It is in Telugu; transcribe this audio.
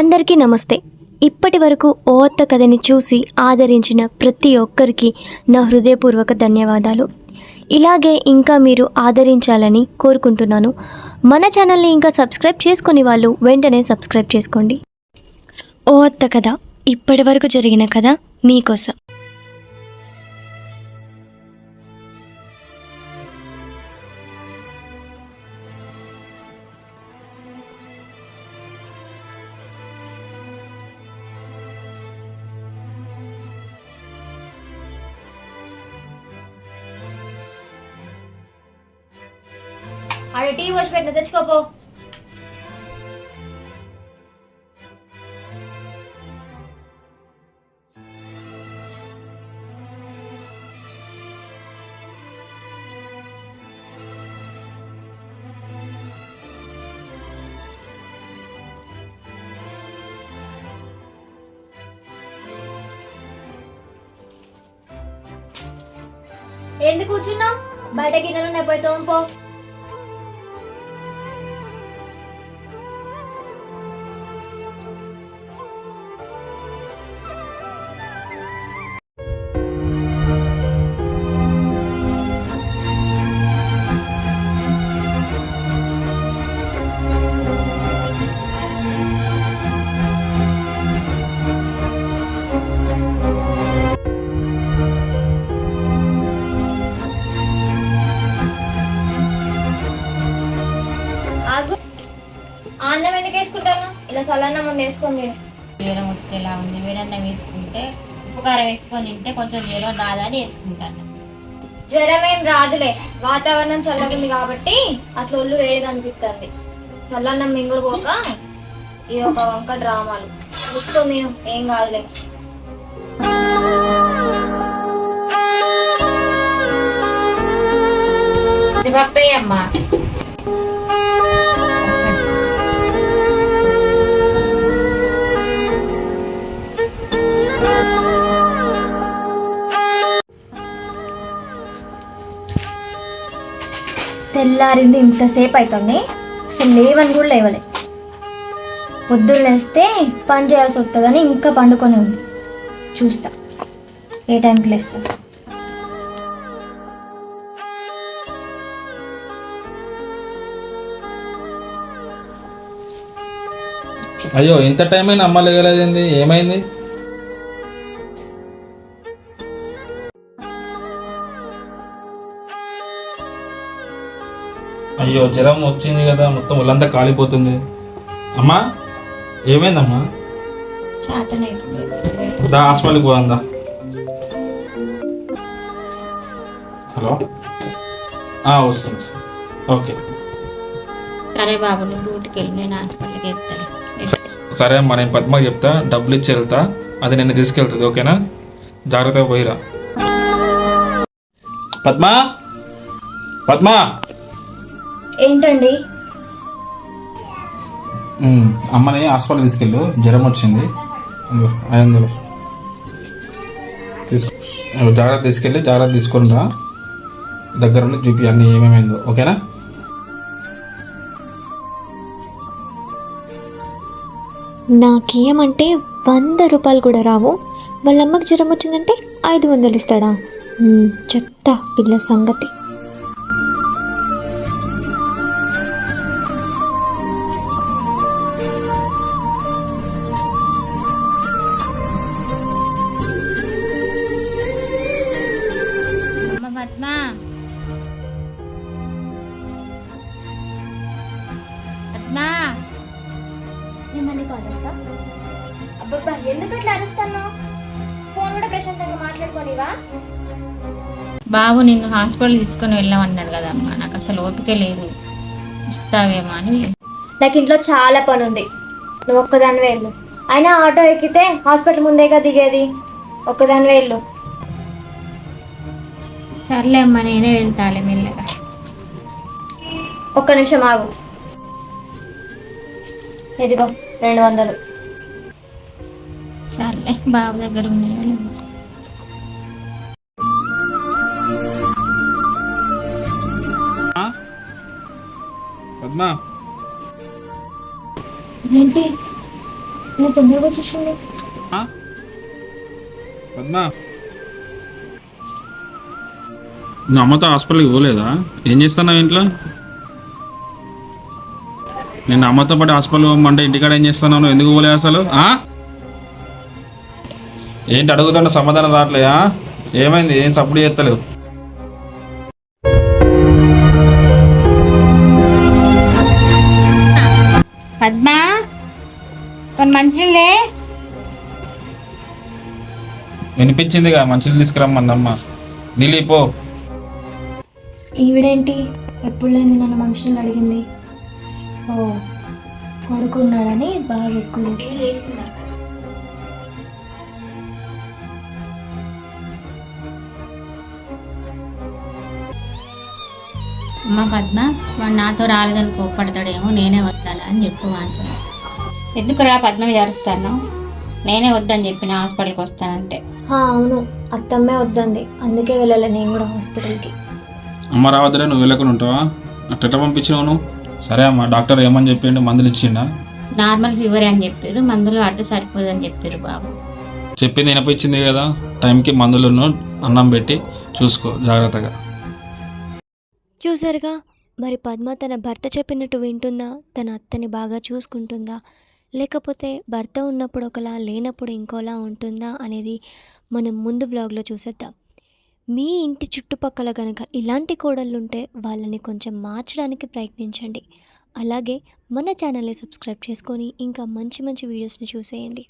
అందరికీ నమస్తే. ఇప్పటి వరకు ఓత్త కథని చూసి ఆదరించిన ప్రతి ఒక్కరికి నా హృదయపూర్వక ధన్యవాదాలు. ఇలాగే ఇంకా మీరు ఆదరించాలని కోరుకుంటున్నాను. మన ఛానల్ని ఇంకా సబ్స్క్రైబ్ చేసుకుని వాళ్ళు వెంటనే సబ్స్క్రైబ్ చేసుకోండి. ఓత్త కథ ఇప్పటి వరకు జరిగిన కథ మీకోసం. ఆడ టీ వాష్ పెట్టిన తెచ్చుకోపో. ఎందుకు కూర్చున్నావు? బయట గిన్నెలు ఉన్నాయి, పోయి తోంపో. అన్నం ఎందుకు వేసుకుంటాను? ఇలా సలన్నం ముందు వేసుకొని తిను. జ్వరం వచ్చేలా ఉంది, వేడన్నం వేసుకుంటే ఉప్పు కారం వేసుకొని తింటే కొంచెం జ్వరం రాదని వేసుకుంటాను. జ్వరం ఏం రాదులే, వాతావరణం చల్లగుంది కాబట్టి అట్లా ఒళ్ళు వేడిగా అనిపిస్తుంది. చల్లన్నం మింగుడు పోక ఇది ఒక వంక డ్రామాలు చూస్తుంది. ఏం కాదులే. పప్పే అమ్మా. తెల్లారింది, ఇంతసేపు అవుతుంది, అసలు లేవని కూడా లేవలే. పొద్దున్న లేస్తే పని చేయాల్సి వస్తుందని ఇంకా పండుకొని ఉంది. చూస్తా ఏ టైంకి లేస్తుంది. అయ్యో, ఇంత టైం అయినా అమ్మ లేగలేదేంది? ఏమైంది? అయ్యో, జ్వరం వచ్చింది కదా, మొత్తం ఒళ్ళంతా కాలిపోతుంది. అమ్మా, ఏమైందమ్మా? దా హాస్పిటల్కి పోందా. హలో, వస్తుంది. ఓకే సరే బాబు, నువ్వు డ్యూటీకి వెళ్ళి నేను హాస్పిటల్కి వెళ్తాను. సరే అమ్మా, నేను పద్మకి చెప్తా, డబ్బులు ఇచ్చి వెళ్తా, అది నిన్ను తీసుకెళ్తుంది. ఓకేనా? జాగ్రత్తగా పోయిరా. పద్మా, పద్మా. ఏంటండి? అమ్మని హాస్పిటల్ తీసుకెళ్ళు, జ్వరం వచ్చింది. 500 తీసుకో. జాగ్రత్త తీసుకెళ్ళి జాగ్రత్త తీసుకొని రా. దగ్గర ఉండి చూపి అన్నీ ఏమేమైందో. ఓకేనా? నాకేమంటే 100 రూపాయలు కూడా రావు. వాళ్ళ అమ్మకి జ్వరం వచ్చిందంటే 500 ఇస్తాడా? చెప్తా పిల్ల సంగతి. పద్మ, పద్మ, నేను మళ్ళీ కాల్ చేస్తా. అబ్బబ్బా, ఎందుకు అట్లా అరుస్తున్నావు? ఫోన్ కూడా ప్రశాంతంగా మాట్లాడుకోనివా? బాబు నిన్ను హాస్పిటల్ తీసుకొని వెళ్ళామన్నాడు కదమ్మా, నాకు అసలు ఓపిక లేదు. ఇస్తావేమో అని. నాకు ఇంట్లో చాలా పని ఉంది, నువ్వు ఒక్కదానివే వెళ్ళు. అయినా ఆటో ఎక్కితే హాస్పిటల్ ముందేగా దిగేది, ఒక్కదానివే వెళ్ళు. సర్లే అమ్మా, నేనే వెళ్తాలే మెల్లగా. ఒక్క నిమిషం ఆగు. ఇదిగో 200. సర్లే, బాబు దగ్గర ఉన్నాయి. పద్మా, ఏంటి? నువ్వు తొందరగా వచ్చేసింది. పద్మ, నువ్వు అమ్మతో హాస్పిటల్కి పోలేదా? ఏం చేస్తున్నావు ఇంట్లో? నేను అమ్మతో పాటు హాస్పిటల్ పోమంటే ఇంటికాడ ఏం చేస్తున్నావు? నువ్వు ఎందుకు పోలే అసలు? ఏంటి అడుగుతున్న సమాధానం రావట్లేదా? ఏమైంది? ఏం సపోర్ట్ చేస్తలేవు? పద్మ కొన్ని మంచిలే. వినిపించిందిగా, మంచిలు తీసుకురమ్మన్నమ్మ. నీళ్ళు పో. ఈవిడేంటి ఎప్పుడు లేని నన్ను మంచినీళ్ళు అడిగింది? ఓ, కొడుకున్నాడని బాగా ఎక్కువ చేస్తుంది. అమ్మ పద్మ, వాడు నాతో రాలేదని కోప్పడతాడేమో, నేనే వద్దాను అని చెప్పు అంటున్నాను. ఎందుకురా పద్మ మీద అరుస్తాను? నేనే వద్దని చెప్పిన హాస్పిటల్కి వస్తానంటే. అవును, అత్తమ్మే వద్దంది, అందుకే వెళ్ళాలి నేను కూడా హాస్పిటల్కి. అమ్మ రావద్దులే, నువ్వు వెళ్ళకుండా ఉంటావా? అట్ట పంపించినావు నువ్వు? సరే అమ్మ, డాక్టర్ ఏమని చెప్పిండు? మందులు ఇచ్చిండా? నార్మల్ ఫీవర్ అని చెప్పారు, మందులు వాడితే సరిపోదని చెప్పారు బాబు. చెప్పింది వినిపించింది కదా. టైంకి మందులను అన్నం పెట్టి చూసుకో జాగ్రత్తగా. చూసారుగా, మరి పద్మ తన భర్త చెప్పినట్టు వింటుందా? తన అత్తని బాగా చూసుకుంటుందా? లేకపోతే భర్త ఉన్నప్పుడు ఒకలా, లేనప్పుడు ఇంకోలా ఉంటుందా అనేది మనం ముందు వ్లాగ్లో చూసేద్దాం. మీ ఇంటి చుట్టుపక్కల కనుక ఇలాంటి కోడళ్ళు ఉంటే వాళ్ళని కొంచెం మార్చడానికి ప్రయత్నించండి. అలాగే మన ఛానల్ని సబ్స్క్రైబ్ చేసుకొని ఇంకా మంచి మంచి వీడియోస్ని చూసేయండి.